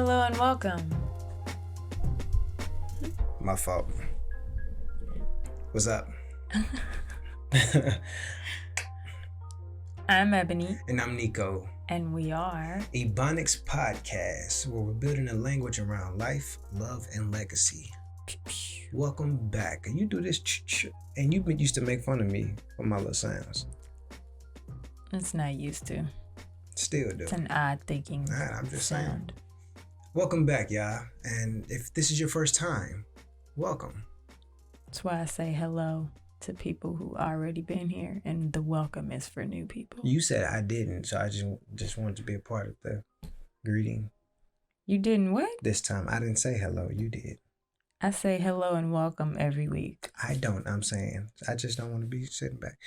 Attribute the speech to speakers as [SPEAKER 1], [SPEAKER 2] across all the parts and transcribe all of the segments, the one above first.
[SPEAKER 1] Hello and welcome.
[SPEAKER 2] My fault. What's up?
[SPEAKER 1] I'm Ebony.
[SPEAKER 2] And I'm Nico.
[SPEAKER 1] And we are
[SPEAKER 2] EboNics podcast, where we're building a language around life, love, and legacy. Welcome back. And you do this, and you used to make fun of me for my little sounds.
[SPEAKER 1] It's not used to.
[SPEAKER 2] Still do.
[SPEAKER 1] It's an odd thinking
[SPEAKER 2] I'm just
[SPEAKER 1] sound.
[SPEAKER 2] saying. Welcome back, y'all. And if this is your first time, welcome.
[SPEAKER 1] That's why I say hello to people who already been here, and the welcome is for new people.
[SPEAKER 2] You said I didn't, so I just wanted to be a part of the greeting.
[SPEAKER 1] You didn't what?
[SPEAKER 2] This time I didn't say hello. You did.
[SPEAKER 1] I say hello and welcome every week.
[SPEAKER 2] I don't. I'm saying I just don't want to be sitting back.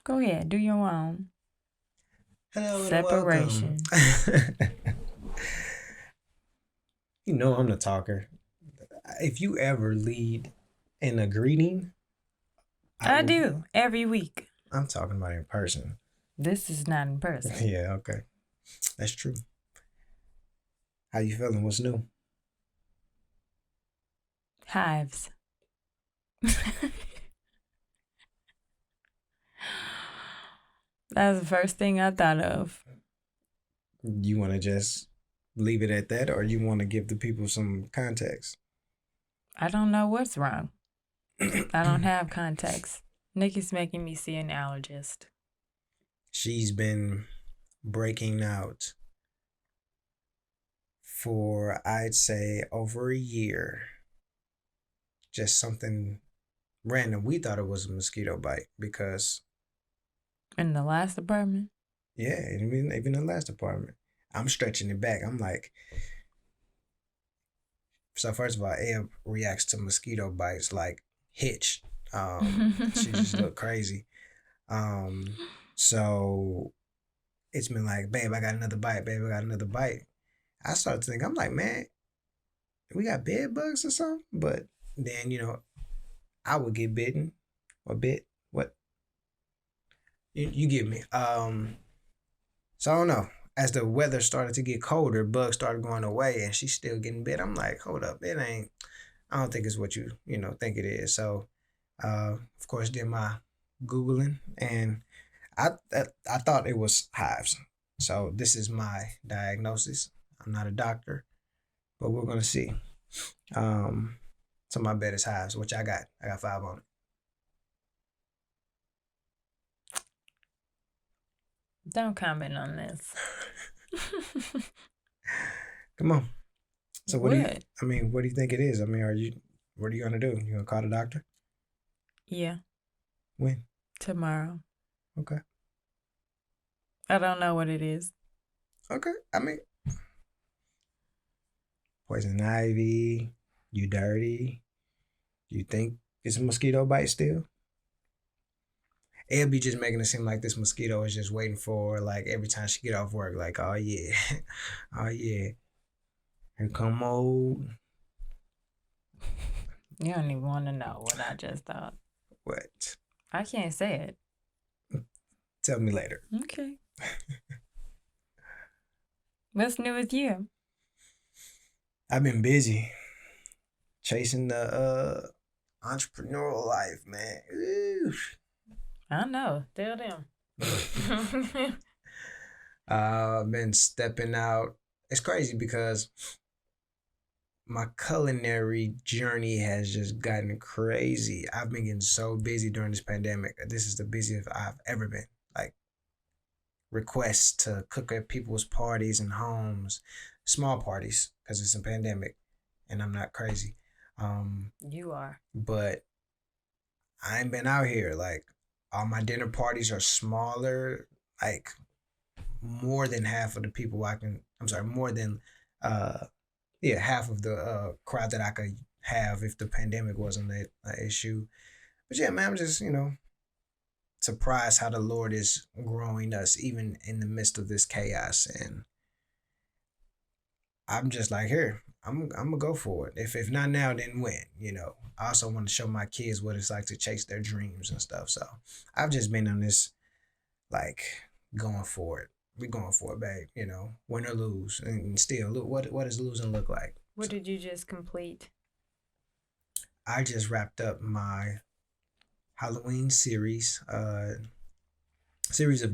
[SPEAKER 1] Go ahead, do your own.
[SPEAKER 2] Hello
[SPEAKER 1] Separation.
[SPEAKER 2] And welcome. You know I'm the talker. If you ever lead in a greeting,
[SPEAKER 1] I do every week.
[SPEAKER 2] I'm talking about in person.
[SPEAKER 1] This is not in person.
[SPEAKER 2] Yeah, okay. That's true. How you feeling? What's new?
[SPEAKER 1] Hives. That was the first thing I thought of.
[SPEAKER 2] You want to just leave it at that, or you want to give the people some context?
[SPEAKER 1] I don't know what's wrong. I don't have context. Nikki's making me see an allergist.
[SPEAKER 2] She's been breaking out for, I'd say, over a year. Just something random. We thought it was a mosquito bite because...
[SPEAKER 1] In the last apartment?
[SPEAKER 2] Yeah, even in the last apartment. I'm stretching it back. I'm like... So first of all, Eb reacts to mosquito bites like Hitch. She just look crazy. So it's been like, babe, I got another bite. Babe, I got another bite. I started to think, I'm like, man, we got bed bugs or something? But then, I would get bitten or bit. What? You get me. So I don't know. As the weather started to get colder, bugs started going away, and she's still getting bit. I'm like, hold up, I don't think it's what you think it is. So, of course, did my Googling, and I thought it was hives. So this is my diagnosis. I'm not a doctor, but we're gonna see. So my bet is hives, which I got 5 on it.
[SPEAKER 1] Don't comment on this.
[SPEAKER 2] Come on. So what do you think it is? What are you gonna do? You gonna call the doctor?
[SPEAKER 1] Yeah.
[SPEAKER 2] When?
[SPEAKER 1] Tomorrow.
[SPEAKER 2] Okay.
[SPEAKER 1] I don't know what it is.
[SPEAKER 2] Okay. Poison ivy. You dirty. You think it's a mosquito bite still? It'll be just making it seem like this mosquito is just waiting for, like, every time she get off work, like, oh yeah, oh yeah, here come old.
[SPEAKER 1] You don't even want to know what I just thought.
[SPEAKER 2] What?
[SPEAKER 1] I can't say it.
[SPEAKER 2] Tell me later.
[SPEAKER 1] Okay. What's new with you?
[SPEAKER 2] I've been busy chasing the entrepreneurial life, man. Oof.
[SPEAKER 1] I know. Tell them.
[SPEAKER 2] I've been stepping out. It's crazy because my culinary journey has just gotten crazy. I've been getting so busy during this pandemic. This is the busiest I've ever been. Like, requests to cook at people's parties and homes, small parties, because it's a pandemic, and I'm not crazy.
[SPEAKER 1] You are.
[SPEAKER 2] But I ain't been out here. Like, all my dinner parties are smaller. Like, more than half of the people more than half of the crowd that I could have if the pandemic wasn't an issue. But yeah, man, I'm just, surprised how the Lord is growing us even in the midst of this chaos. And I'm just like, here, I'm gonna go for it. If not now, then when? I also want to show my kids what it's like to chase their dreams and stuff. So I've just been on this, like, going for it. we going for it, babe. Win or lose, and still, look, what does losing look like?
[SPEAKER 1] What
[SPEAKER 2] So
[SPEAKER 1] did you just complete?
[SPEAKER 2] I just wrapped up my Halloween series of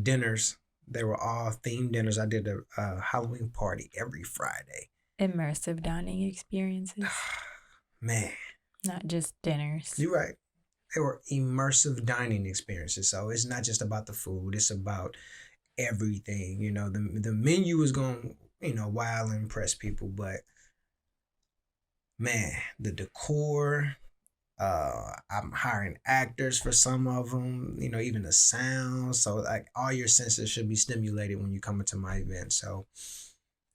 [SPEAKER 2] dinners. They were all themed dinners. I did a Halloween party every Friday.
[SPEAKER 1] Immersive dining experiences,
[SPEAKER 2] Man,
[SPEAKER 1] not just dinners.
[SPEAKER 2] you're right. They were immersive dining experiences. So it's not just about the food. It's about everything. The menu is going, wow and impress people. But man, the decor, I'm hiring actors for some of them, even the sound. So like all your senses should be stimulated when you come into my event. So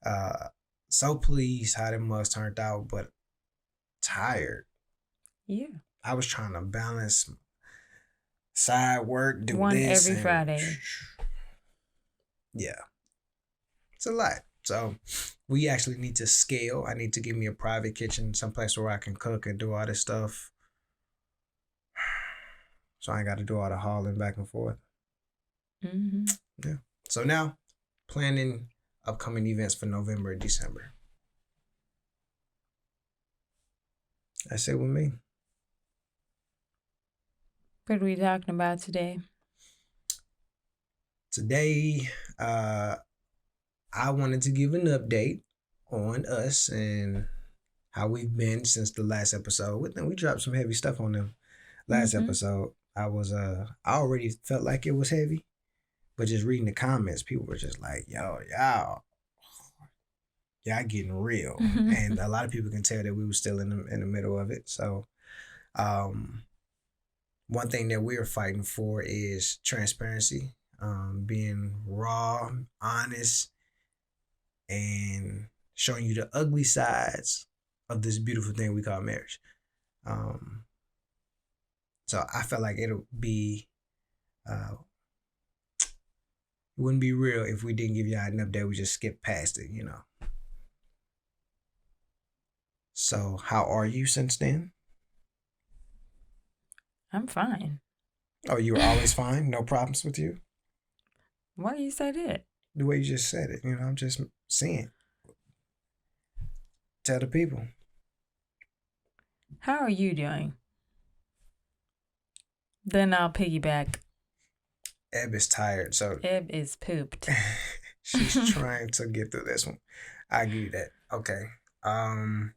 [SPEAKER 2] uh so pleased how the mugs turned out, but tired.
[SPEAKER 1] Yeah.
[SPEAKER 2] I was trying to balance side work, do
[SPEAKER 1] One
[SPEAKER 2] this
[SPEAKER 1] every
[SPEAKER 2] and
[SPEAKER 1] Friday.
[SPEAKER 2] yeah. It's a lot. So we actually need to scale. I need to give me a private kitchen, someplace where I can cook and do all this stuff. So I ain't got to do all the hauling back and forth.
[SPEAKER 1] Mm-hmm.
[SPEAKER 2] Yeah. So now, planning upcoming events for November and December. That's it with me.
[SPEAKER 1] What are we talking about today?
[SPEAKER 2] Today, I wanted to give an update on us and how we've been since the last episode. We dropped some heavy stuff on them last episode. I already felt like it was heavy, but just reading the comments, people were just like, "Yo, y'all getting real," and a lot of people can tell that we were still in the middle of it. So, one thing that we're fighting for is transparency, being raw, honest, and showing you the ugly sides of this beautiful thing we call marriage. So I felt like it wouldn't be real if we didn't give y'all an update. We just skip past it. So how are you since then?
[SPEAKER 1] I'm fine.
[SPEAKER 2] Oh, you were always fine? No problems with you?
[SPEAKER 1] Why you say that?
[SPEAKER 2] The way you just said it, I'm just saying. Tell the people.
[SPEAKER 1] How are you doing? Then I'll piggyback.
[SPEAKER 2] Eb is tired, so
[SPEAKER 1] Eb is pooped.
[SPEAKER 2] she's trying to get through this one. I give you that. Okay. I'm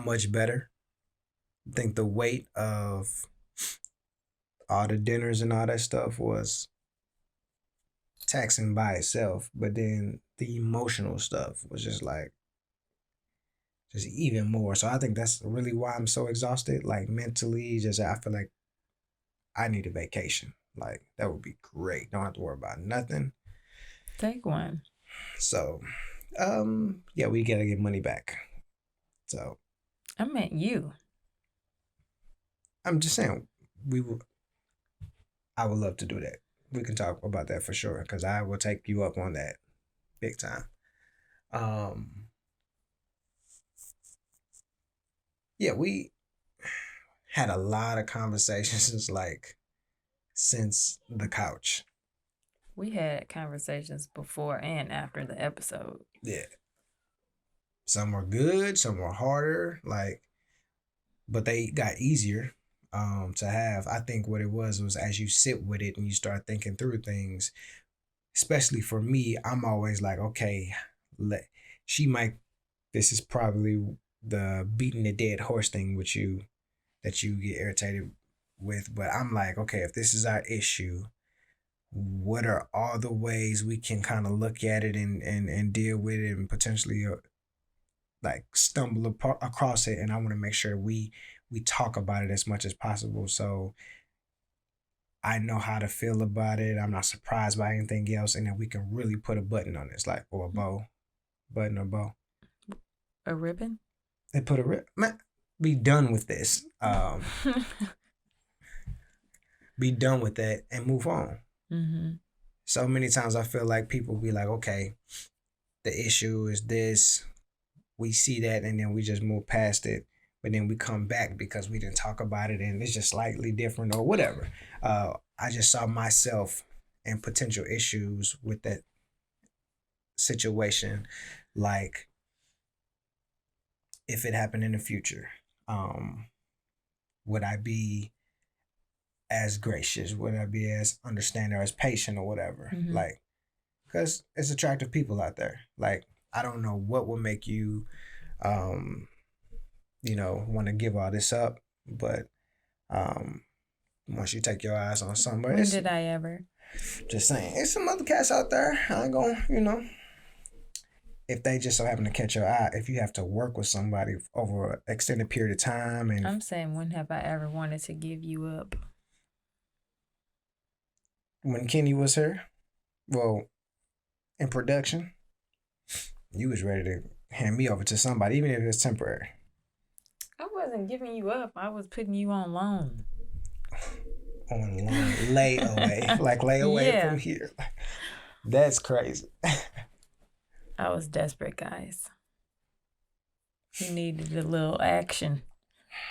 [SPEAKER 2] much better. I think the weight of all the dinners and all that stuff was taxing by itself, but then the emotional stuff was just even more. So I think that's really why I'm so exhausted. Like mentally, I feel like I need a vacation. Like that would be great. Don't have to worry about nothing.
[SPEAKER 1] Take one.
[SPEAKER 2] So, yeah, we gotta get money back. So
[SPEAKER 1] I meant you.
[SPEAKER 2] I'm just saying I would love to do that. We can talk about that for sure because I will take you up on that big time. Yeah, we had a lot of conversations since the couch.
[SPEAKER 1] We had conversations before and after the episode.
[SPEAKER 2] Yeah. Some were good, some were harder, but they got easier to have. I think what it was as you sit with it and you start thinking through things, especially for me, I'm always like, okay, this is probably the beating the dead horse thing with you that you get irritated with. But I'm like, okay, if this is our issue, what are all the ways we can kind of look at it and deal with it and potentially stumble across it? And I want to make sure we talk about it as much as possible. So I know how to feel about it. I'm not surprised by anything else. And then we can really put a button on this, or a bow. Button or bow.
[SPEAKER 1] A ribbon?
[SPEAKER 2] They put a ribbon. Be done with this. Be done with that and move on.
[SPEAKER 1] Mm-hmm.
[SPEAKER 2] So many times I feel like people be like, okay, the issue is this. We see that and then we just move past it. But then we come back because we didn't talk about it and it's just slightly different or whatever. I just saw myself and potential issues with that situation, like if it happened in the future, would I be as gracious? Would I be as understanding or as patient or whatever?
[SPEAKER 1] Mhm.
[SPEAKER 2] Like, because it's attractive people out there. Like, I don't know what will make you, um, want to give all this up, but um, once you take your eyes on somewhere,
[SPEAKER 1] When
[SPEAKER 2] it's
[SPEAKER 1] did I ever?
[SPEAKER 2] just saying, it's some other cats out there. I ain't gonna, if they just so happen to catch your eye, if you have to work with somebody over an extended period of time, and
[SPEAKER 1] I'm saying, when have I ever wanted to give you up?
[SPEAKER 2] when Kenny was here, well, in production, you was ready to hand me over to somebody, even if it's temporary.
[SPEAKER 1] I wasn't giving you up. I was putting you on loan.
[SPEAKER 2] On loan, layaway, like layaway
[SPEAKER 1] Yeah.
[SPEAKER 2] from here. That's crazy.
[SPEAKER 1] I was desperate, guys. You needed a little action,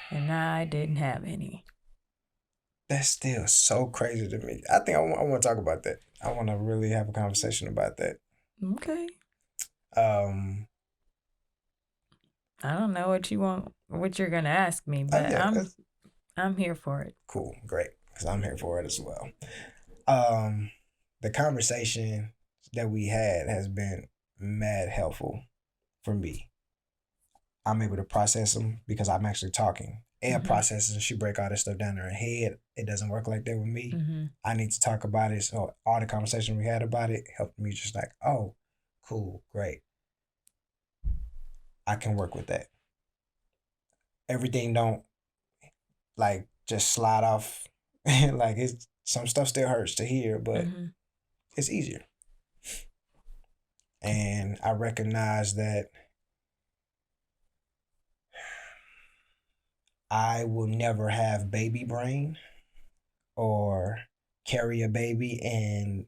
[SPEAKER 1] and I didn't have any.
[SPEAKER 2] That's still so crazy to me. I think I want to talk about that. I want to really have a conversation about that.
[SPEAKER 1] Okay.
[SPEAKER 2] Um,
[SPEAKER 1] I don't know what you want, what you're gonna ask me, but
[SPEAKER 2] yeah,
[SPEAKER 1] I'm here for it.
[SPEAKER 2] cool, great, because I'm here for it as well. The conversation that we had has been mad helpful for me. I'm able to process them because I'm actually talking. And processes, and she break all this stuff down in her head. It doesn't work like that with me. I need to talk about it. So all the conversation we had about it helped me just like, oh, cool, great. I can work with that. Everything don't like just slide off. Like it's some stuff still hurts to hear, but it's easier. And I recognize that I will never have baby brain or carry a baby and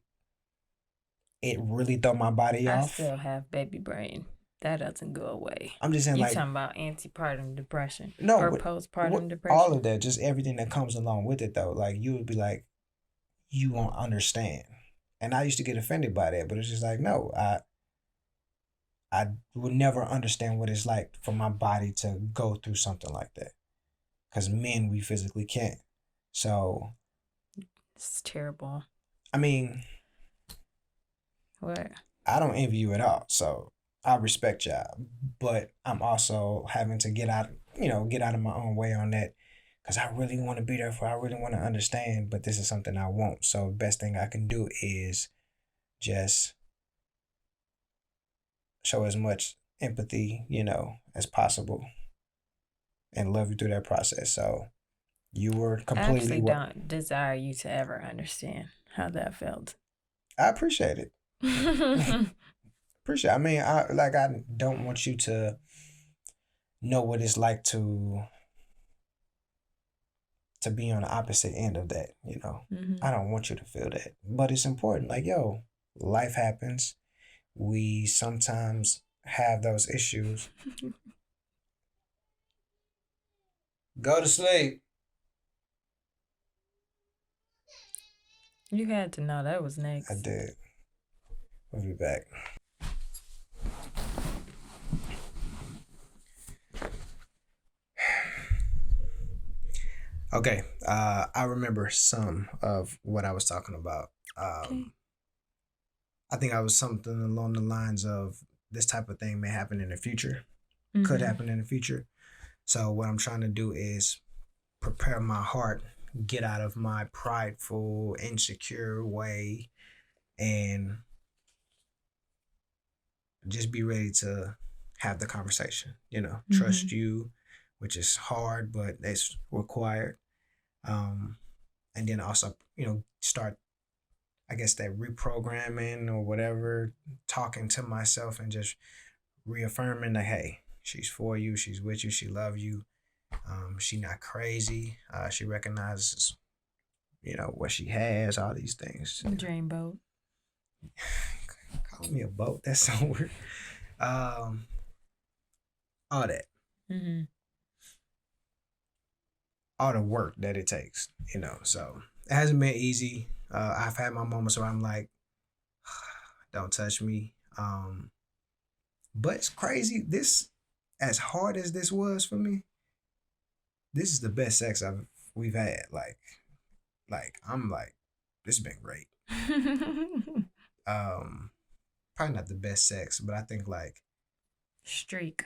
[SPEAKER 2] it really throw my body
[SPEAKER 1] I
[SPEAKER 2] off.
[SPEAKER 1] still have baby brain. That doesn't go away.
[SPEAKER 2] I'm just saying,
[SPEAKER 1] You
[SPEAKER 2] like,
[SPEAKER 1] talking about antepartum depression?
[SPEAKER 2] no,
[SPEAKER 1] or
[SPEAKER 2] but
[SPEAKER 1] postpartum depression?
[SPEAKER 2] all of that, just everything that comes along with it, though. Like, you would be like, you won't understand, and I used to get offended by that, but it's just like, no, I would never understand what it's like for my body to go through something like that, because men, we physically can't. So
[SPEAKER 1] It's terrible.
[SPEAKER 2] I mean,
[SPEAKER 1] What?
[SPEAKER 2] I don't envy you at all. So I respect y'all, but I'm also having to get out of my own way on that because I really want to be there for. I really want to understand, but this is something I want. So the best thing I can do is just show as much empathy, as possible, and love you through that process. So you were
[SPEAKER 1] I
[SPEAKER 2] completely.
[SPEAKER 1] actually don't desire you to ever understand how that felt.
[SPEAKER 2] I appreciate it. Appreciate. I mean, I don't want you to know what it's like to be on the opposite end of that. I don't want you to feel that, but it's important. Like, yo, life happens. We sometimes have those issues. Go to sleep.
[SPEAKER 1] You had to know that was next.
[SPEAKER 2] I did. We'll be back. Okay, I remember some of what I was talking about.
[SPEAKER 1] Okay.
[SPEAKER 2] I think I was something along the lines of this type of thing may happen in the future, could happen in the future. So what I'm trying to do is prepare my heart, get out of my prideful, insecure way, and just be ready to have the conversation. Trust you, which is hard, but it's required. And then also, start, I guess, that reprogramming or whatever, talking to myself and just reaffirming that, hey, she's for you, she's with you, she love you. She not crazy. She recognizes, what she has, all these things.
[SPEAKER 1] Dreamboat.
[SPEAKER 2] Call me a boat. That's so weird. All that. All the work that it takes, so it hasn't been easy. I've had my moments where I'm like, don't touch me. But it's crazy. This, as hard as this was for me, this is the best sex we've had. Like I'm like, this has been great. Probably not the best sex, but I think like
[SPEAKER 1] Streak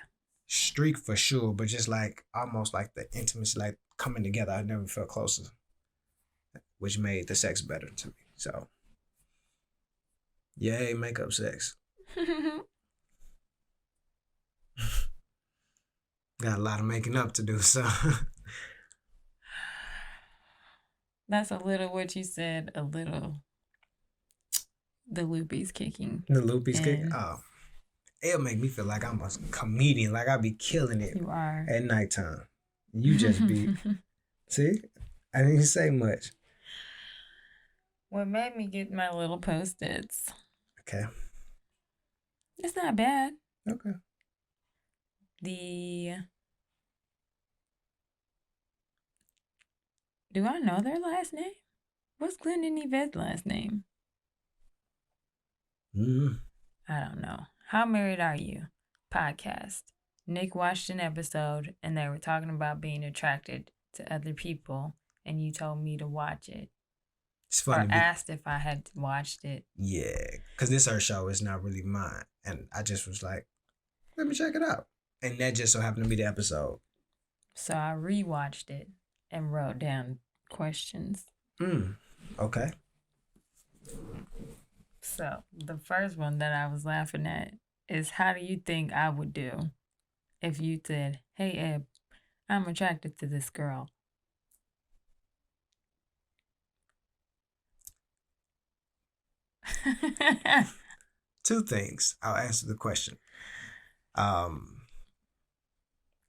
[SPEAKER 2] for sure. But just like almost like the intimacy, like coming together. I never felt closer, which made the sex better to me. So, yay, makeup sex. Got a lot of making up to do, so.
[SPEAKER 1] That's a little what you said, a little. The loopy's kicking.
[SPEAKER 2] The loopy's kicking? Oh. It'll make me feel like I'm a comedian, like I be killing it.
[SPEAKER 1] You are.
[SPEAKER 2] At nighttime. You just be. See? I didn't even say much.
[SPEAKER 1] What made me get my little Post-its?
[SPEAKER 2] Okay.
[SPEAKER 1] It's not bad.
[SPEAKER 2] Okay.
[SPEAKER 1] Do I know their last name? What's Glenn and Yvette's last name? I don't know. How Married Are You? Podcast. Nick watched an episode and they were talking about being attracted to other people, and you told me to watch it.
[SPEAKER 2] It's funny.
[SPEAKER 1] Or asked if I had watched it.
[SPEAKER 2] Yeah, because this her show is not really mine. And I just was like, let me check it out. And that just so happened to be the episode.
[SPEAKER 1] So I rewatched it and wrote down questions.
[SPEAKER 2] Okay.
[SPEAKER 1] So the first one that I was laughing at is, how do you think I would do if you said, hey, Eb, I'm attracted to this girl?
[SPEAKER 2] Two things. I'll answer the question.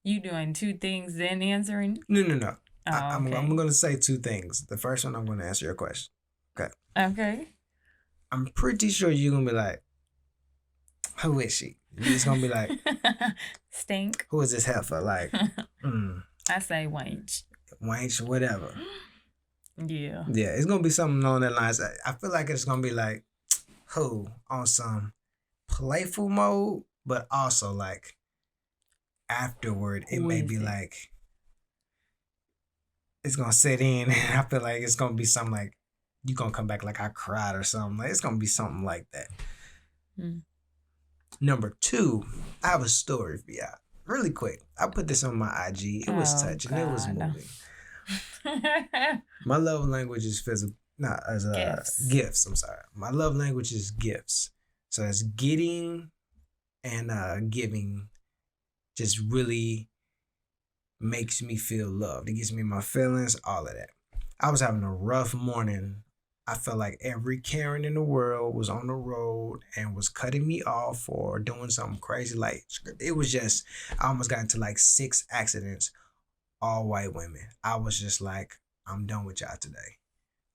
[SPEAKER 1] You doing two things then answering?
[SPEAKER 2] No.
[SPEAKER 1] Oh,
[SPEAKER 2] I'm going to say two things. The first one, I'm going to answer your question.
[SPEAKER 1] Okay.
[SPEAKER 2] I'm pretty sure you're going to be like, who is she? You're just going to be like,
[SPEAKER 1] Stink.
[SPEAKER 2] Who is this heifer? Like,
[SPEAKER 1] I say wench.
[SPEAKER 2] Wench, whatever.
[SPEAKER 1] Yeah.
[SPEAKER 2] Yeah, it's going to be something along that lines. I feel like it's going to be like, who? On some playful mode, but also like afterward, it may be like, it's going to set in, and I feel like it's going to be something like, you're going to come back like I cried or something. Like, it's going to be something like that. Number two, I have a story for y'all. Really quick. I put this on my IG. It was touching. God. It was moving. My love language is physical. Gifts. I'm sorry. My love language is gifts. So it's getting and giving just really makes me feel loved. It gives me my feelings, all of that. I was having a rough morning. I felt like every Karen in the world was on the road and was cutting me off or doing something crazy. Like, it was just, I almost got into like 6 accidents, all white women. I was just like, I'm done with y'all today.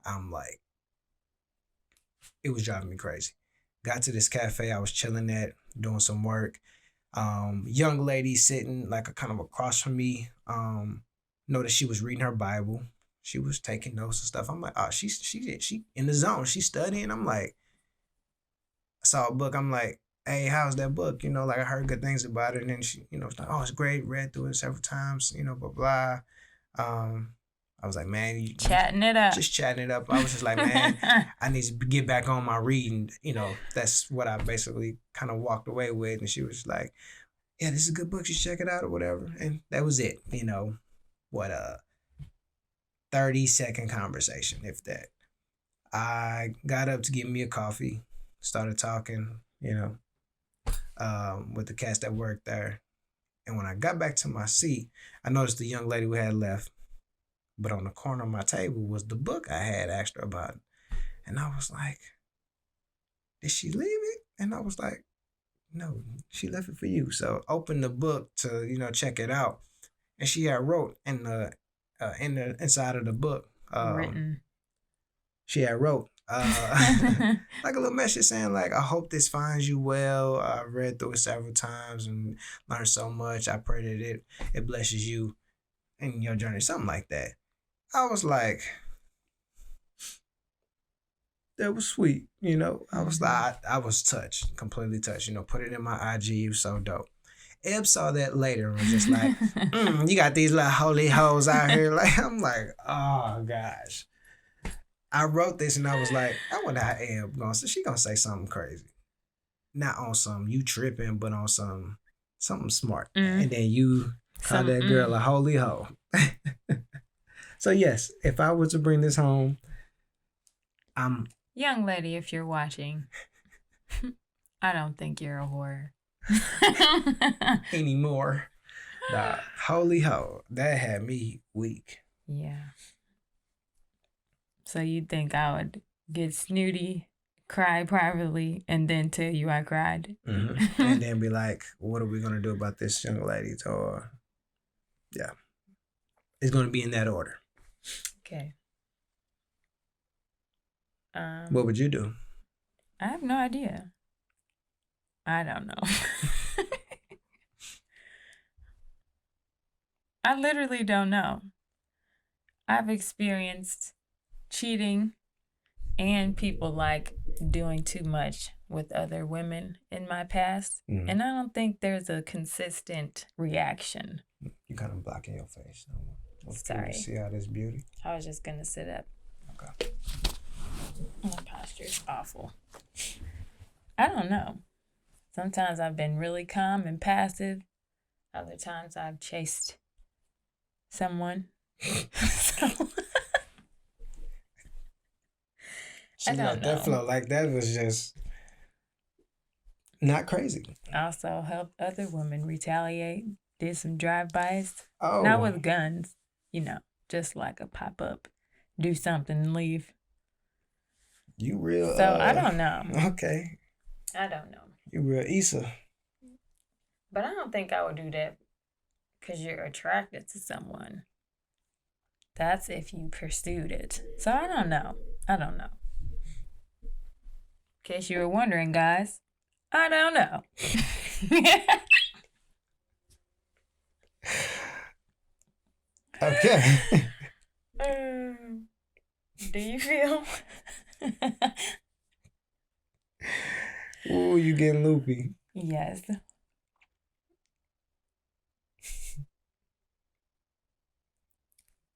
[SPEAKER 2] I'm like, it was driving me crazy. Got to this cafe I was chilling at, doing some work. Young lady sitting like kind of across from me. Noticed she was reading her Bible. She was taking notes and stuff. I'm like, oh, she in the zone. She's studying. I'm like, I saw a book. I'm like, hey, how's that book? You know, like I heard good things about it. And then she, was like, oh, it's great. Read through it several times, blah, blah. I was like, man,
[SPEAKER 1] chatting it up.
[SPEAKER 2] Just chatting it up. I was just like, man, I need to get back on my reading. That's what I basically kind of walked away with. And she was like, yeah, this is a good book. You should check it out or whatever. And that was it. 30-second conversation, if that. I got up to get me a coffee, started talking, with the cats that worked there. And when I got back to my seat, I noticed the young lady who had left, but on the corner of my table was the book I had asked her about. And I was like, did she leave it? And I was like, no, she left it for you. So opened the book to, check it out. And she had wrote in the inside of the book,
[SPEAKER 1] written.
[SPEAKER 2] She had wrote like a little message saying like, I hope this finds you well. I read through it several times and learned so much. I pray that it blesses you in your journey, something like that. I was like, that was sweet. You know, I was
[SPEAKER 1] Mhm.
[SPEAKER 2] like, I was touched, completely touched. You know, put it in my IG. It was so dope. Eb saw that later and was just like, you got these little holy hoes out here. Like, I'm like, oh gosh. I wrote this and I was like, I wonder how Eb gonna say. She gonna say something crazy, not on some you tripping, but on something smart.
[SPEAKER 1] Mm.
[SPEAKER 2] And then you call that girl a holy hoe. So yes, if I were to bring this home, I'm
[SPEAKER 1] Young lady, if you're watching, I don't think you're a whore.
[SPEAKER 2] anymore. The holy hoe that had me weak.
[SPEAKER 1] Yeah. So you think I would get snooty, cry privately, and then tell you I cried?
[SPEAKER 2] And then be like, what are we gonna do about this young lady? Or yeah, it's gonna be in that order.
[SPEAKER 1] Okay.
[SPEAKER 2] What would you do?
[SPEAKER 1] I have no idea. I don't know. I literally don't know. I've experienced cheating and people like doing too much with other women in my past. And I don't think there's a consistent reaction.
[SPEAKER 2] You kind of blocking your face.
[SPEAKER 1] Sorry.
[SPEAKER 2] See all this beauty?
[SPEAKER 1] I was just going to sit up.
[SPEAKER 2] Okay.
[SPEAKER 1] My posture is awful. I don't know. Sometimes I've been really calm and passive. Other times I've chased someone.
[SPEAKER 2] She let that flow. Like that was just not crazy.
[SPEAKER 1] Also helped other women retaliate. Did some drive-bys.
[SPEAKER 2] Oh.
[SPEAKER 1] Not with guns. You know, just like a pop-up. Do something and leave.
[SPEAKER 2] You real.
[SPEAKER 1] So I don't know.
[SPEAKER 2] Okay.
[SPEAKER 1] I don't know.
[SPEAKER 2] You real Issa.
[SPEAKER 1] But I don't think I would do that because you're attracted to someone. That's if you pursued it. So I don't know. In case you were wondering, guys, I don't know.
[SPEAKER 2] Okay.
[SPEAKER 1] Do you feel?
[SPEAKER 2] Ooh, you getting loopy.
[SPEAKER 1] Yes.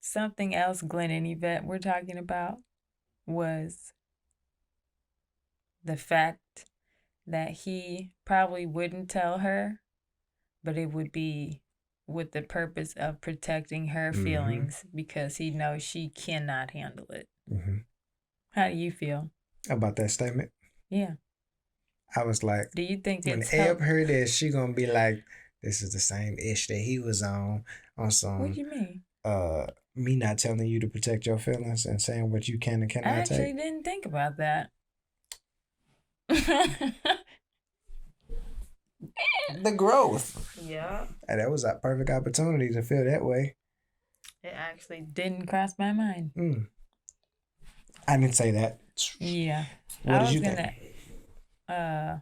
[SPEAKER 1] Something else Glenn and Yvette were talking about was the fact that he probably wouldn't tell her, but it would be with the purpose of protecting her feelings because he knows she cannot handle it. How do you feel
[SPEAKER 2] about that statement?
[SPEAKER 1] Yeah.
[SPEAKER 2] I was like,
[SPEAKER 1] do you think
[SPEAKER 2] when Eb heard this, she gonna be like, this is the same ish that he was on some.
[SPEAKER 1] What do you mean?
[SPEAKER 2] Me not telling you to protect your feelings and saying what you can and cannot take.
[SPEAKER 1] I actually didn't think about that.
[SPEAKER 2] The growth.
[SPEAKER 1] Yeah.
[SPEAKER 2] And that was a perfect opportunity to feel that way.
[SPEAKER 1] It actually didn't cross my mind.
[SPEAKER 2] I didn't say that.
[SPEAKER 1] Yeah.
[SPEAKER 2] What did you think?
[SPEAKER 1] I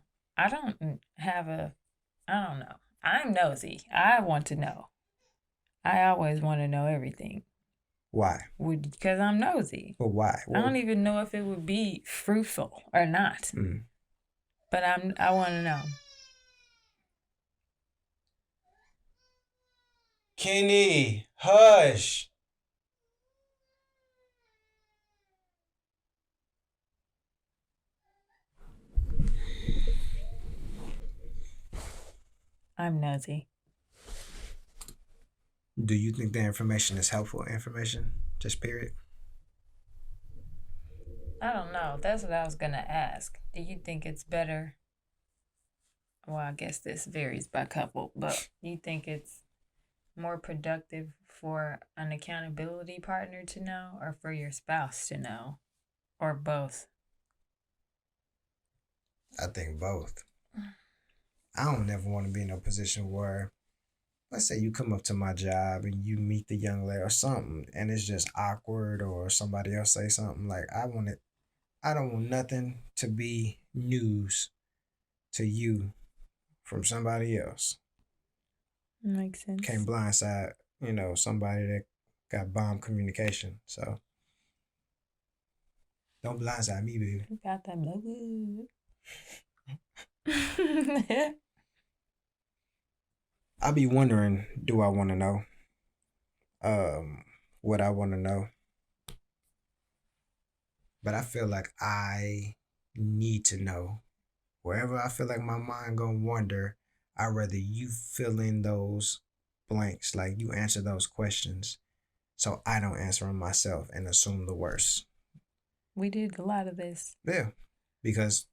[SPEAKER 1] don't know. I'm nosy. I want to know. I always want to know everything.
[SPEAKER 2] Why?
[SPEAKER 1] Because I'm nosy.
[SPEAKER 2] But why?
[SPEAKER 1] I don't even know if it would be fruitful or not. But I want to know.
[SPEAKER 2] Kenny, hush.
[SPEAKER 1] I'm nosy.
[SPEAKER 2] Do you think the information is helpful information? Just period?
[SPEAKER 1] I don't know. That's what I was going to ask. Do you think it's better? Well, I guess this varies by couple, but do you think it's more productive for an accountability partner to know or for your spouse to know? Or both?
[SPEAKER 2] I think both. I don't never want to be in a position where, let's say you come up to my job and you meet the young lady or something and it's just awkward or somebody else say something like, I don't want nothing to be news to you from somebody else.
[SPEAKER 1] Makes sense.
[SPEAKER 2] Can't blindside, somebody that got bomb communication. So Don't blindside me, baby.
[SPEAKER 1] You got that blood.
[SPEAKER 2] I be wondering, do I want to know? What I want to know. But I feel like I need to know. Wherever I feel like my mind gonna wander, I'd rather you fill in those blanks, like you answer those questions, so I don't answer them myself and assume the worst.
[SPEAKER 1] We did a lot of this.
[SPEAKER 2] Yeah, because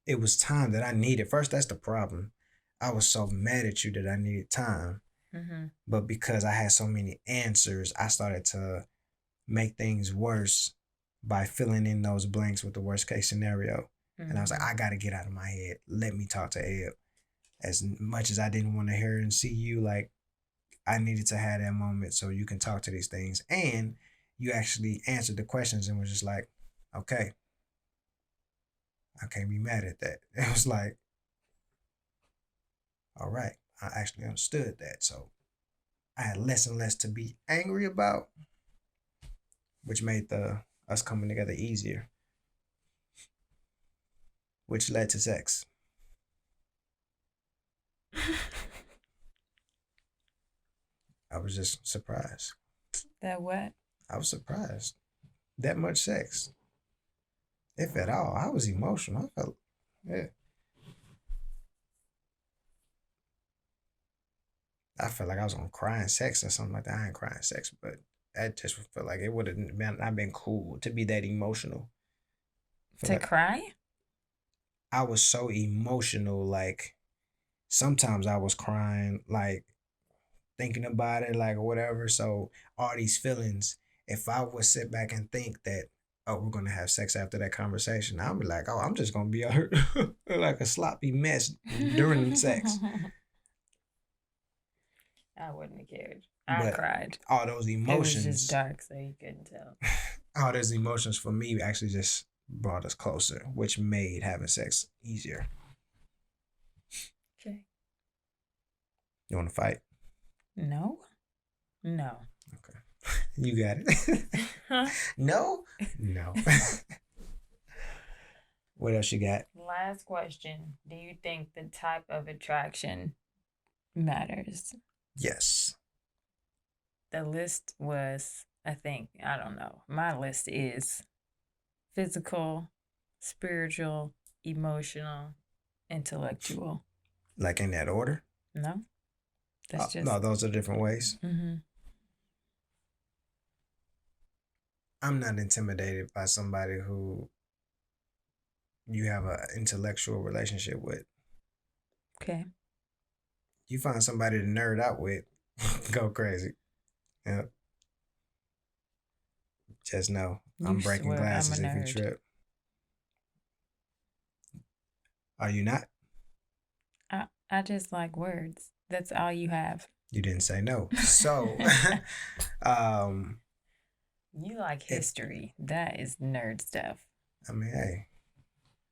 [SPEAKER 2] it was time that I needed. First, that's the problem. I was so mad at you that I needed time, but because I had so many answers, I started to make things worse by filling in those blanks with the worst case scenario. And I was like, I got to get out of my head. Let me talk to Eb. As much as I didn't want to hear and see you, like, I needed to have that moment so you can talk to these things. And you actually answered the questions and was just like, okay, I can't be mad at that. It was like, all right, I actually understood that. So I had less and less to be angry about, which made us coming together easier, which led to sex. I was just surprised.
[SPEAKER 1] That what?
[SPEAKER 2] I was surprised. That much sex. If at all. I was emotional. I felt, yeah. I felt like I was on crying sex or something like that. I ain't crying sex, but I just felt like it would have not been cool to be that emotional.
[SPEAKER 1] To
[SPEAKER 2] Like
[SPEAKER 1] cry?
[SPEAKER 2] I was so emotional, like sometimes I was crying, like thinking about it, like whatever. So all these feelings, if I would sit back and think that, oh, we're gonna have sex after that conversation, I'll be like, oh, I'm just gonna be like a sloppy mess during sex.
[SPEAKER 1] I wouldn't have cared. I
[SPEAKER 2] But
[SPEAKER 1] cried.
[SPEAKER 2] all those emotions,
[SPEAKER 1] it was just dark, so you couldn't tell.
[SPEAKER 2] all those emotions for me actually just brought us closer, which made having sex easier.
[SPEAKER 1] Okay.
[SPEAKER 2] You want to fight?
[SPEAKER 1] No.
[SPEAKER 2] Okay. You got it. No? No. What else you got?
[SPEAKER 1] Last question. Do you think the type of attraction matters?
[SPEAKER 2] Yes.
[SPEAKER 1] The list was, I don't know. My list is physical, spiritual, emotional, intellectual.
[SPEAKER 2] Like in that order?
[SPEAKER 1] No? That's just.
[SPEAKER 2] No, those are different ways. I'm not intimidated by somebody who you have an intellectual relationship with.
[SPEAKER 1] Okay.
[SPEAKER 2] You find somebody to nerd out with, go crazy. Yep. Just know I'm breaking glasses if you trip. Are you not?
[SPEAKER 1] I just like words. That's all you have.
[SPEAKER 2] You didn't say no. So,
[SPEAKER 1] you like history. That is nerd stuff.
[SPEAKER 2] I mean, hey,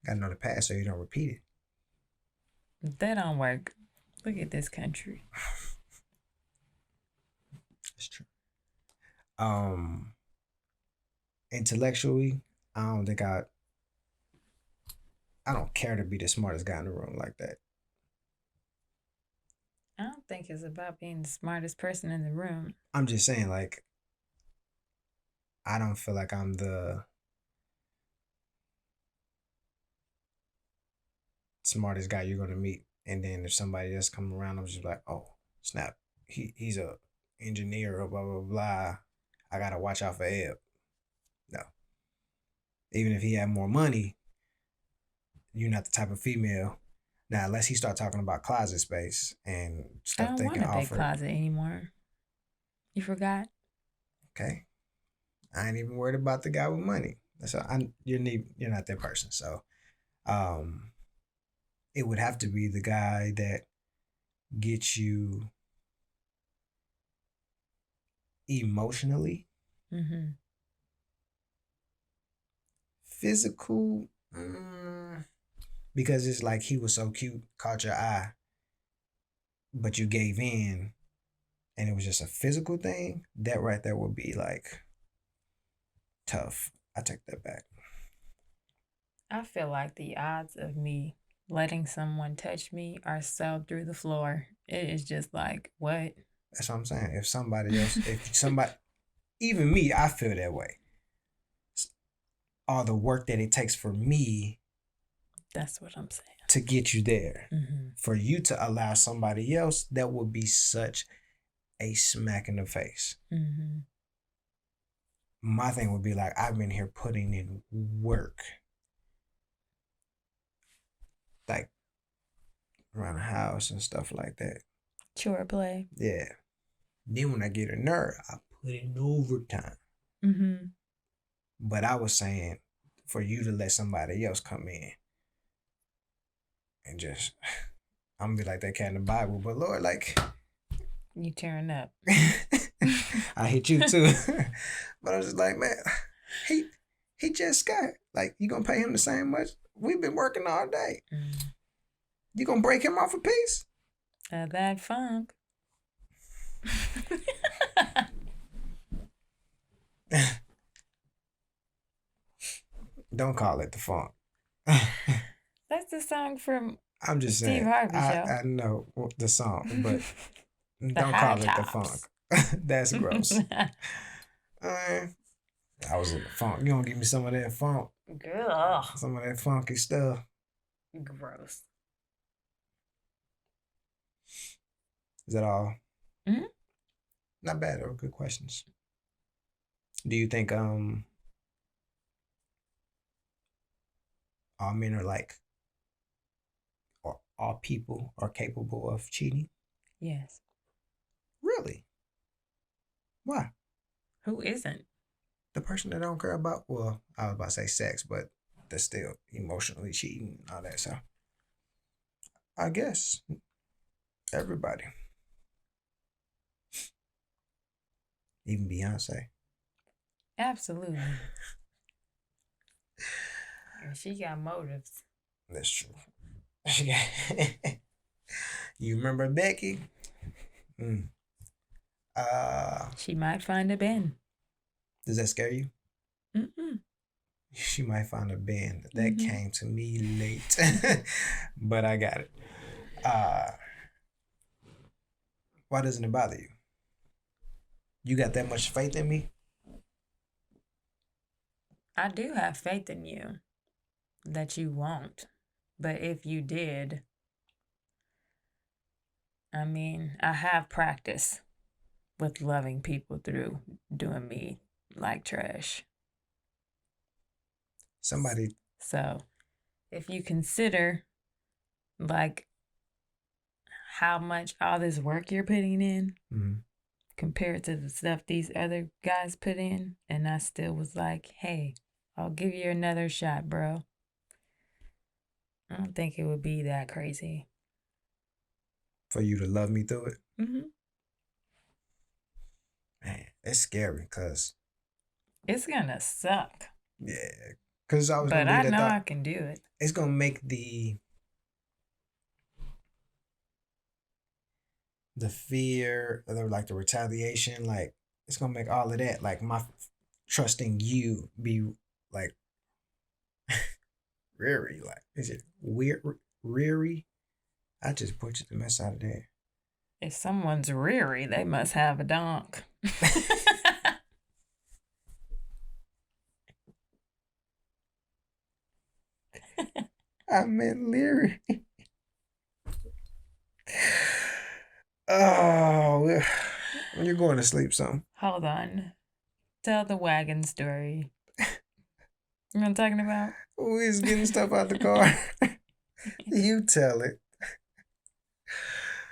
[SPEAKER 2] gotta know the past so you don't repeat it.
[SPEAKER 1] That don't work. Look at this country.
[SPEAKER 2] That's true. Intellectually, I don't care to be the smartest guy in the room like that.
[SPEAKER 1] I don't think it's about being the smartest person in the room.
[SPEAKER 2] I'm just saying, like, I don't feel like I'm the smartest guy you're gonna meet. And then if somebody else come around, I'm just like, oh, snap. He's a engineer or blah, blah, blah. I gotta watch out for Eb. No. Even if he had more money, you're not the type of female. Now, unless he start talking about closet space and stuff they can offer. I don't want a big
[SPEAKER 1] closet anymore. You forgot?
[SPEAKER 2] Okay. I ain't even worried about the guy with money. So you're not that person. So, it would have to be the guy that gets you emotionally, physical, because it's like he was so cute, caught your eye, but you gave in, and it was just a physical thing. That right there would be like tough. I take that back.
[SPEAKER 1] I feel like the odds of me letting someone touch me are so through the floor. It is just like, what?
[SPEAKER 2] That's what I'm saying. If somebody, even me, I feel that way. All the work that it takes for me
[SPEAKER 1] That's what I'm saying.
[SPEAKER 2] to get you there.
[SPEAKER 1] Mm-hmm.
[SPEAKER 2] For you to allow somebody else, that would be such a smack in the face.
[SPEAKER 1] Mm-hmm.
[SPEAKER 2] My thing would be like, I've been here putting in work. Like around the house and stuff like that.
[SPEAKER 1] Chore play.
[SPEAKER 2] Yeah. Then when I get a nerve, I put in overtime.
[SPEAKER 1] Mm-hmm.
[SPEAKER 2] But I was saying for you to let somebody else come in and just, I'm gonna be like that cat in the Bible, but Lord, like,
[SPEAKER 1] you tearing up.
[SPEAKER 2] I hit you too. But I was just like, man, he just got, like, you gonna pay him the same much? We've been working all day. You gonna break him off a piece?
[SPEAKER 1] That funk.
[SPEAKER 2] Don't call it the funk.
[SPEAKER 1] That's the song from
[SPEAKER 2] I'm just
[SPEAKER 1] Steve
[SPEAKER 2] saying.
[SPEAKER 1] Harvey show.
[SPEAKER 2] I know the song, but don't
[SPEAKER 1] high
[SPEAKER 2] call it the funk. That's gross. I was in the funk. You gonna give me some of that funk?
[SPEAKER 1] Ugh.
[SPEAKER 2] Some of that funky stuff.
[SPEAKER 1] Gross.
[SPEAKER 2] Is that all?
[SPEAKER 1] Mm-hmm.
[SPEAKER 2] Not bad though. Good questions. Do you think all men are like, or all people are capable of cheating?
[SPEAKER 1] Yes.
[SPEAKER 2] Really? Why?
[SPEAKER 1] Who isn't?
[SPEAKER 2] The person that don't care about, well, I was about to say sex, but they're still emotionally cheating and all that. So I guess everybody. Even Beyonce.
[SPEAKER 1] Absolutely. And she got motives.
[SPEAKER 2] That's true. You remember Becky?
[SPEAKER 1] She might find a Ben.
[SPEAKER 2] Does that scare you?
[SPEAKER 1] Mm-mm.
[SPEAKER 2] She might find a band. That came to me late. But I got it. Why doesn't it bother you? You got that much faith in me?
[SPEAKER 1] I do have faith in you that you won't. But if you did, I mean, I have practice with loving people through doing me like trash.
[SPEAKER 2] Somebody.
[SPEAKER 1] So if you consider like how much all this work you're putting in compared to the stuff these other guys put in, and I still was like, hey, I'll give you another shot, bro. I don't think it would be that crazy.
[SPEAKER 2] For you to love me through it?
[SPEAKER 1] Mm-hmm.
[SPEAKER 2] Man, it's scary because
[SPEAKER 1] it's gonna suck.
[SPEAKER 2] Yeah, because I was.
[SPEAKER 1] But I know I can do it.
[SPEAKER 2] It's gonna make the fear, or like the retaliation, like it's gonna make all of that, like my trusting you, be like reary. Like, is it weird? Reary? I just butchered the mess out of that.
[SPEAKER 1] If someone's reary, they must have a donk.
[SPEAKER 2] I meant leery. Oh, you're going to sleep, son.
[SPEAKER 1] Hold on. Tell the wagon story. You know what I'm talking about?
[SPEAKER 2] We was getting stuff out the car. You tell it.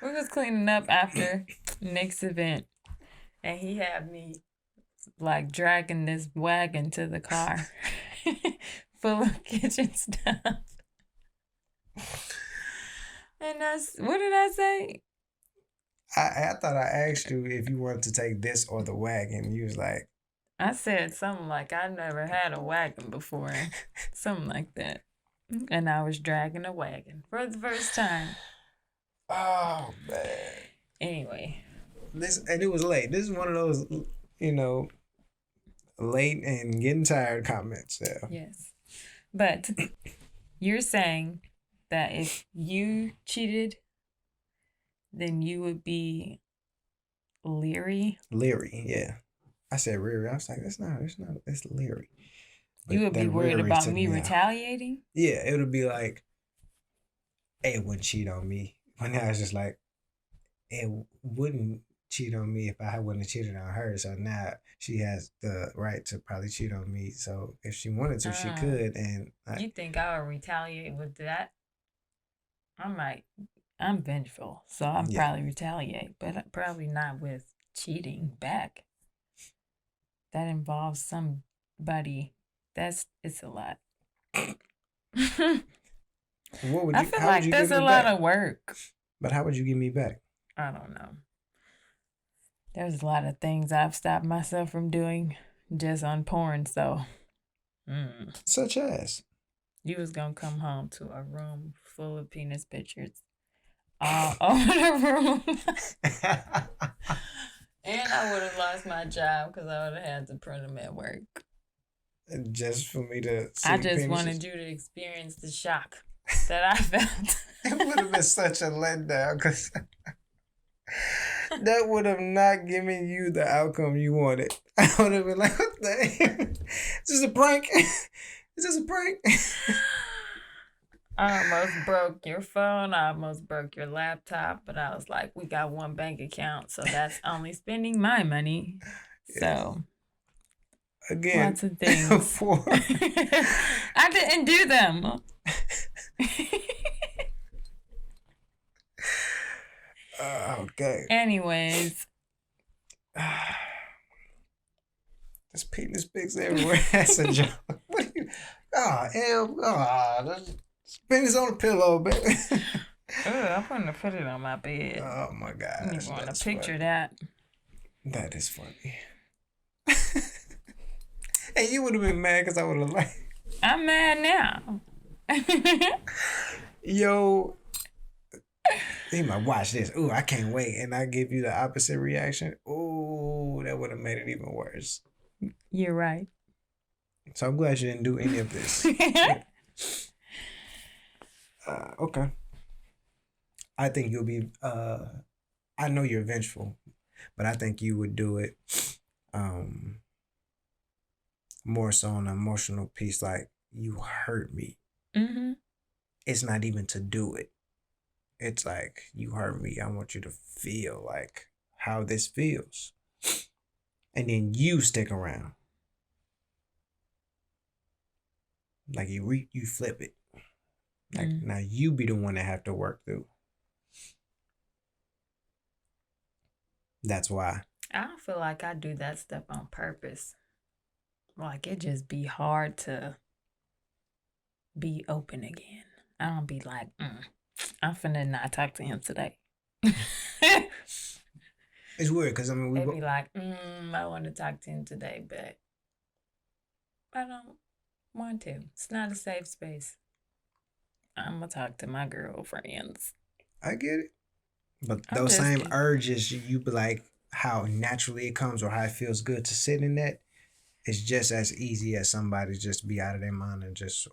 [SPEAKER 1] We was cleaning up after Nick's event, and he had me like dragging this wagon to the car full of kitchen stuff. And what did I say?
[SPEAKER 2] I thought I asked you if you wanted to take this or the wagon. You was like,
[SPEAKER 1] I said something like, I never had a wagon before. Something like that. And I was dragging a wagon for the first time.
[SPEAKER 2] Oh, man.
[SPEAKER 1] Anyway.
[SPEAKER 2] And it was late. This is one of those, late and getting tired comments. Yeah.
[SPEAKER 1] Yes. But you're saying that if you cheated, then you would be leery.
[SPEAKER 2] Leery, yeah. I said Riri. I was like, it's not, it's Leary.
[SPEAKER 1] You
[SPEAKER 2] But
[SPEAKER 1] would be
[SPEAKER 2] that
[SPEAKER 1] worried
[SPEAKER 2] Riri
[SPEAKER 1] about
[SPEAKER 2] took
[SPEAKER 1] me
[SPEAKER 2] me out.
[SPEAKER 1] retaliating.
[SPEAKER 2] Yeah, it would be like, it wouldn't cheat on me. But now it's just like, it wouldn't cheat on me if I wouldn't have cheated on her. So now she has the right to probably cheat on me. So if she wanted to, she could. And
[SPEAKER 1] You think I would retaliate with that? I'm vengeful, so I'm
[SPEAKER 2] yeah,
[SPEAKER 1] probably retaliate, but probably not with cheating back. That involves somebody. It's a lot.
[SPEAKER 2] what would
[SPEAKER 1] I
[SPEAKER 2] you?
[SPEAKER 1] feel
[SPEAKER 2] How would
[SPEAKER 1] like
[SPEAKER 2] you
[SPEAKER 1] that's
[SPEAKER 2] give
[SPEAKER 1] a
[SPEAKER 2] me
[SPEAKER 1] lot
[SPEAKER 2] back?
[SPEAKER 1] of work.
[SPEAKER 2] But how would you give me back?
[SPEAKER 1] I don't know. There's a lot of things I've stopped myself from doing just on porn, so
[SPEAKER 2] Such as.
[SPEAKER 1] you was gonna come home to a room full of penis pictures all over the room. And I would have lost my job because I would have had to print them at work.
[SPEAKER 2] Just for me to see
[SPEAKER 1] I just
[SPEAKER 2] penises?
[SPEAKER 1] wanted you to experience the shock that I felt.
[SPEAKER 2] It would have been such a letdown because that would have not given you the outcome you wanted. I would have been like, what the hell? Is this a prank? Is this a prank?
[SPEAKER 1] I almost broke your phone. I almost broke your laptop. But I was like, we got one bank account. So that's only spending my money. So,
[SPEAKER 2] again,
[SPEAKER 1] lots of things.
[SPEAKER 2] for
[SPEAKER 1] I didn't do them.
[SPEAKER 2] okay.
[SPEAKER 1] Anyways.
[SPEAKER 2] There's penis pics everywhere. That's a joke. What are you? There's penis on the pillow, baby.
[SPEAKER 1] I'm gonna put it on my bed.
[SPEAKER 2] Oh my gosh.
[SPEAKER 1] You want to picture that?
[SPEAKER 2] That is funny. Hey, you would have been mad because I would have liked.
[SPEAKER 1] I'm mad now.
[SPEAKER 2] Yo, he might watch this. Ooh, I can't wait. And I give you the opposite reaction. Ooh, that would have made it even worse.
[SPEAKER 1] You're right.
[SPEAKER 2] So I'm glad you didn't do any of this. Okay. I think you'll be, I know you're vengeful, but I think you would do it more so on an emotional piece, like, you hurt me.
[SPEAKER 1] Mm-hmm.
[SPEAKER 2] It's not even to do it. It's like, you hurt me. I want you to feel like how this feels. And then you stick around. Like you flip it. Like now you be the one that have to work through. That's why.
[SPEAKER 1] I don't feel like I do that stuff on purpose. Like it just be hard to be open again. I don't be like, I'm finna not talk to him today.
[SPEAKER 2] It's weird because I mean
[SPEAKER 1] they be like, I want to talk to him today, but I don't want to. It's not a safe space. I'm gonna talk to my girlfriends.
[SPEAKER 2] I get it, but those same urges, you be like how naturally it comes or how it feels good to sit in that. It's just as easy as somebody just be out of their mind and just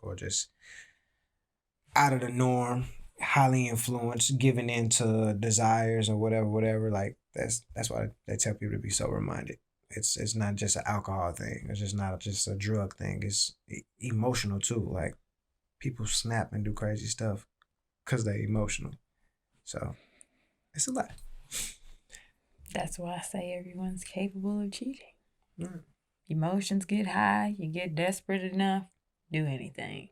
[SPEAKER 2] out of the norm, highly influenced, giving in to desires or whatever. Like that's why they tell people to be sober minded. It's not just an alcohol thing. It's just not just a drug thing. It's emotional too. Like people snap and do crazy stuff because they're emotional. So it's a lot.
[SPEAKER 1] That's why I say everyone's capable of cheating.
[SPEAKER 2] Mm.
[SPEAKER 1] Emotions get high, you get desperate enough, do anything.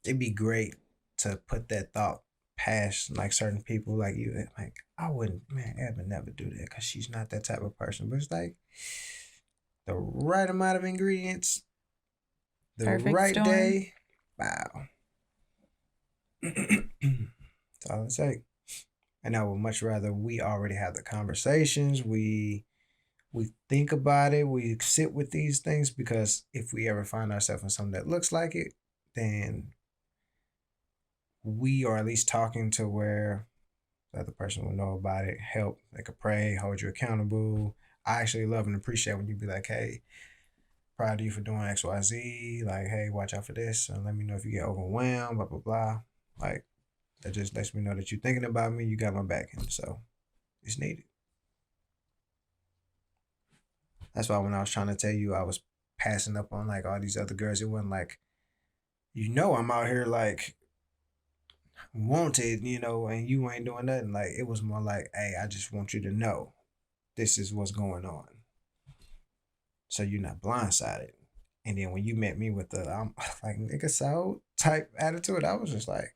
[SPEAKER 2] It'd be great to put that thought past like certain people like you. Like, I wouldn't, man, Eb would never do that because she's not that type of person. But it's like the right amount of ingredients, the
[SPEAKER 1] perfect
[SPEAKER 2] right
[SPEAKER 1] storm.
[SPEAKER 2] day. Wow. That's all it takes. And I would much rather we already have the conversations. We think about it. We sit with these things because if we ever find ourselves in something that looks like it, then we are at least talking to where the other person will know about it, help, they could pray, hold you accountable. I actually love and appreciate when you be like, hey, proud of you for doing XYZ. Like, hey, watch out for this, and let me know if you get overwhelmed. Blah blah blah. Like, that just lets me know that you're thinking about me. You got my back, and so it's needed. That's why when I was trying to tell you I was passing up on like all these other girls, it wasn't like, I'm out here like wanted, and you ain't doing nothing. Like, it was more like, hey, I just want you to know this is what's going on, so you're not blindsided. And then when you met me with the I'm like nigga so type attitude, I was just like,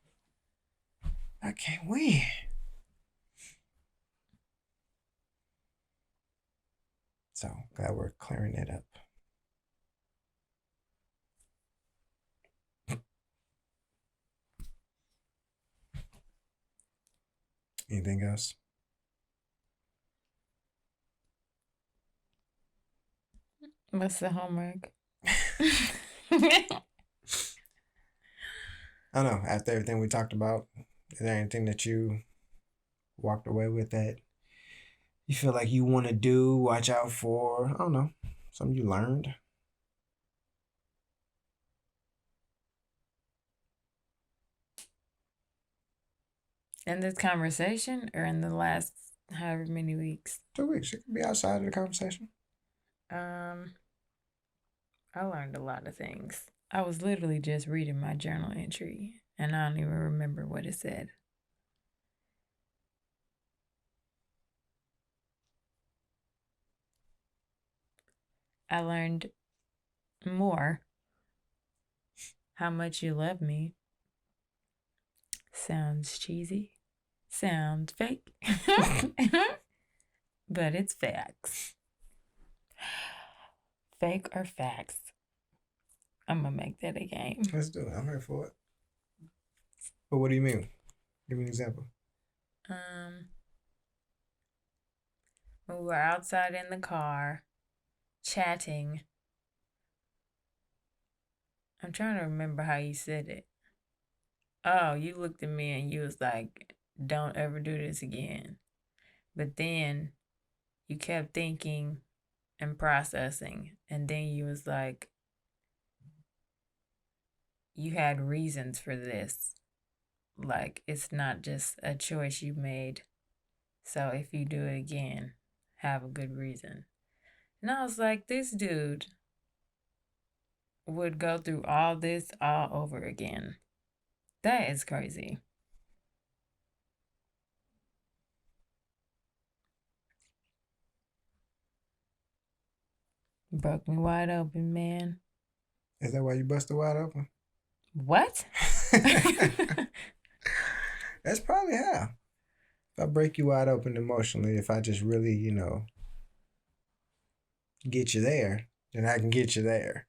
[SPEAKER 2] I can't win. So glad we're clearing it up. Anything else?
[SPEAKER 1] What's the homework?
[SPEAKER 2] I don't know. After everything we talked about, is there anything that you walked away with that you feel like you want to do, watch out for? I don't know. Something you learned?
[SPEAKER 1] In this conversation or in the last however many weeks?
[SPEAKER 2] 2 weeks. It could be outside of the conversation.
[SPEAKER 1] I learned a lot of things. I was literally just reading my journal entry and I don't even remember what it said. I learned more how much you love me. Sounds cheesy. Sounds fake. But it's facts. Fake or facts? I'm gonna make that a game.
[SPEAKER 2] Let's do it. I'm here for it. But what do you mean? Give me an example.
[SPEAKER 1] When we were outside in the car, chatting. I'm trying to remember how you said it. Oh, you looked at me and you was like, don't ever do this again. But then you kept thinking and processing. And then you was like, you had reasons for this. Like, it's not just a choice you made. So if you do it again, have a good reason. And I was like, this dude would go through all this all over again. That is crazy. Broke me wide open, man.
[SPEAKER 2] Is that why you busted wide open?
[SPEAKER 1] What?
[SPEAKER 2] That's probably how. If I break you wide open emotionally, if I just really, get you there, then I can get you there.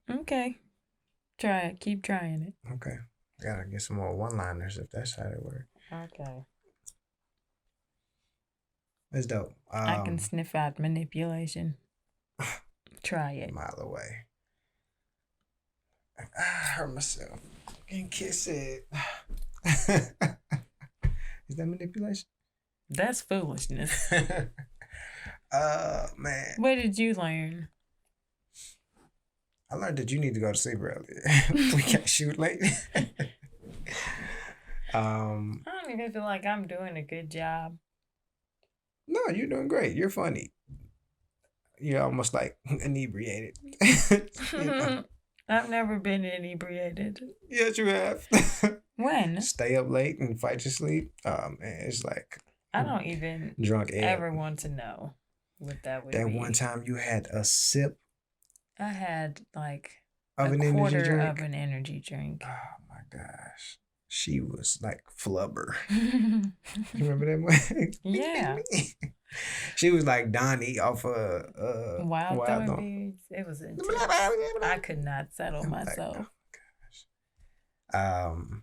[SPEAKER 1] Okay. Try it. Keep trying it.
[SPEAKER 2] Okay. I gotta get some more one-liners if that's how it works.
[SPEAKER 1] Okay.
[SPEAKER 2] That's dope.
[SPEAKER 1] I can sniff out manipulation. Try it.
[SPEAKER 2] A mile away. I hurt myself. Can't kiss it. Is that manipulation?
[SPEAKER 1] That's foolishness.
[SPEAKER 2] Man.
[SPEAKER 1] What did you learn?
[SPEAKER 2] I learned that you need to go to sleep early. We can't shoot late.
[SPEAKER 1] I don't even feel like I'm doing a good job.
[SPEAKER 2] No, you're doing great. You're funny. You're almost like inebriated.
[SPEAKER 1] I've never been inebriated.
[SPEAKER 2] Yes, you have.
[SPEAKER 1] When?
[SPEAKER 2] Stay up late and fight your sleep. Oh man, it's like
[SPEAKER 1] I don't even
[SPEAKER 2] drunk
[SPEAKER 1] ever want to know what that would be.
[SPEAKER 2] That one time you had a sip.
[SPEAKER 1] I had like
[SPEAKER 2] of
[SPEAKER 1] a
[SPEAKER 2] an
[SPEAKER 1] quarter
[SPEAKER 2] energy drink.
[SPEAKER 1] of an energy drink.
[SPEAKER 2] Oh my gosh. She was like flubber. You remember that one?
[SPEAKER 1] Yeah.
[SPEAKER 2] She was like Donnie off
[SPEAKER 1] Wild Thornberries. It was intense. I could not settle myself.
[SPEAKER 2] Like, oh gosh.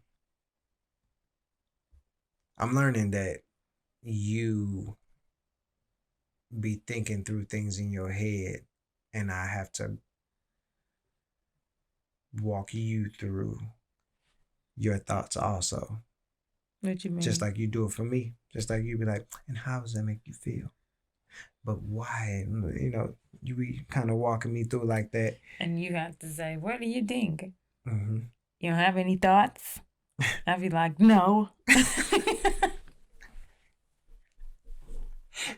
[SPEAKER 2] I'm learning that you be thinking through things in your head, and I have to walk you through your thoughts also.
[SPEAKER 1] What you mean?
[SPEAKER 2] Just like you do it for me. Just like you be like, and how does that make you feel? But why? You be kind of walking me through like that.
[SPEAKER 1] And you have to say, what do you think?
[SPEAKER 2] Mm-hmm.
[SPEAKER 1] You don't have any thoughts? I'd be like, no.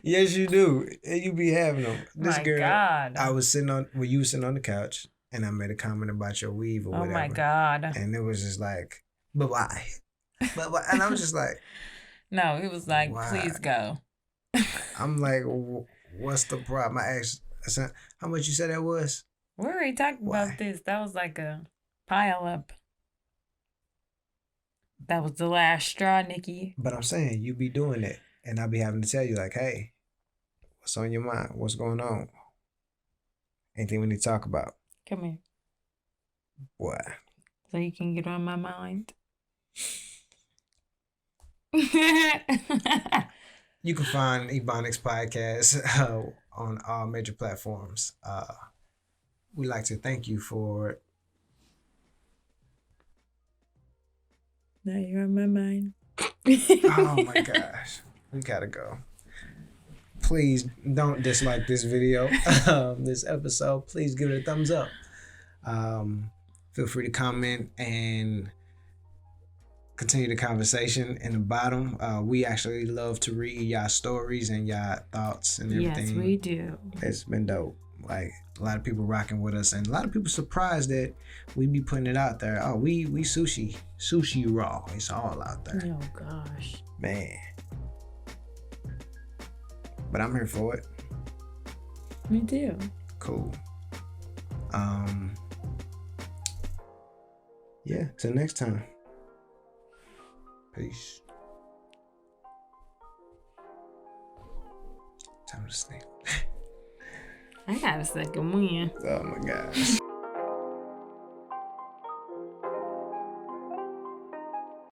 [SPEAKER 2] Yes, you do. And you be having them. This
[SPEAKER 1] My
[SPEAKER 2] girl,
[SPEAKER 1] God.
[SPEAKER 2] I was sitting on, you were sitting on the couch, and I made a comment about your weave or whatever.
[SPEAKER 1] Oh my God.
[SPEAKER 2] And it was just like, but why? But why? And I was just like,
[SPEAKER 1] no, it was like,
[SPEAKER 2] why?
[SPEAKER 1] please go.
[SPEAKER 2] I'm like, what's the problem? I said, how much you said that was?
[SPEAKER 1] We already talked about this. That was like a pile up. That was the last straw, Nikki.
[SPEAKER 2] But I'm saying, you be doing it. And I'll be having to tell you, like, hey, what's on your mind? What's going on? Anything we need to talk about?
[SPEAKER 1] Come here.
[SPEAKER 2] What?
[SPEAKER 1] So you can get on my mind.
[SPEAKER 2] You can find EboNics podcast on all major platforms. We'd like to thank you for.
[SPEAKER 1] Now you're on my mind.
[SPEAKER 2] Oh my gosh. We gotta go. Please don't dislike this video, this episode. Please give it a thumbs up. Feel free to comment and continue the conversation in the bottom. We actually love to read y'all stories and y'all thoughts and everything.
[SPEAKER 1] Yes, we do.
[SPEAKER 2] It's been dope. Like a lot of people rocking with us, and a lot of people surprised that we be putting it out there. Oh, we sushi raw. It's all out there.
[SPEAKER 1] Oh gosh,
[SPEAKER 2] man. But I'm here for it.
[SPEAKER 1] Me too.
[SPEAKER 2] Cool. Yeah. Till next time. Peace. Time to sleep.
[SPEAKER 1] I got a second win.
[SPEAKER 2] Oh my gosh.